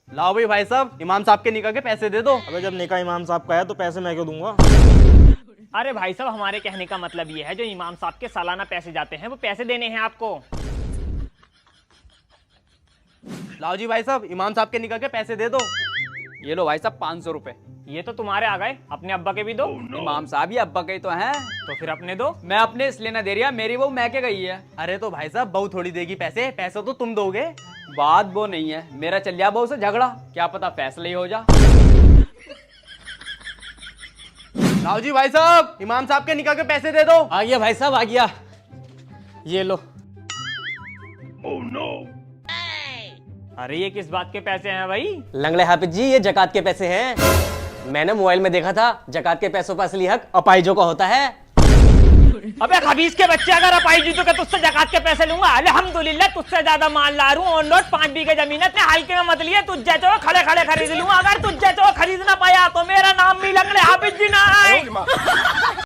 लाओ भाई साहब, इमाम साहब के निकाह के पैसे दे दो। अबे जब निकाह इमाम साहब का है तो पैसे मैं क्यों दूंगा? अरे भाई साहब, हमारे कहने का मतलब ये है, जो इमाम साहब के सालाना पैसे जाते हैं वो पैसे देने हैं आपको। लाओ जी भाई साहब, इमाम साहब के निकाह के पैसे दे दो। ये लो भाई साहब 500 रुपए। ये तो तुम्हारे आ गए, अपने अब्बा के भी दो। इमाम साहब ये अब्बा के ही तो हैं। तो फिर अपने दो। मैं अपने इसलिए ना दे रही, मेरी बहू मैके गई है। अरे तो भाई साहब, बहू थोड़ी देगी पैसे, पैसे तो तुम दोगे। बात वो नहीं है, मेरा चल गया बहू से झगड़ा, क्या पता फैसला ही हो जा। लाओ जी भाई साहब, इमाम साहब के निकाह के पैसे दे दो। आ गया भाई साहब, आ गया। ये लो। अरे ये किस बात के पैसे हैं भाई? लंगड़े हाफिज जी, ये जकात के पैसे हैं। मैंने मोबाइल में देखा था, जकात के पैसों का असली हक अपाइजों का होता है। अबे खबीस के बच्चे, अगर अपाई जी तो क्या तुझसे जकात के पैसे लूंगा? अल्हम्दुलिल्लाह तुझसे ज्यादा माल ला रहा हूँ। ऑन रोड 5 बीघे जमीन है, इतने हल्के में मत लिए। तुझ जैसे खड़े खड़े खरीद लूंगा। अगर तुझ जैसे खरीद ना पाया तो मेरा नाम भी लंगड़े हाफिज जी ना है।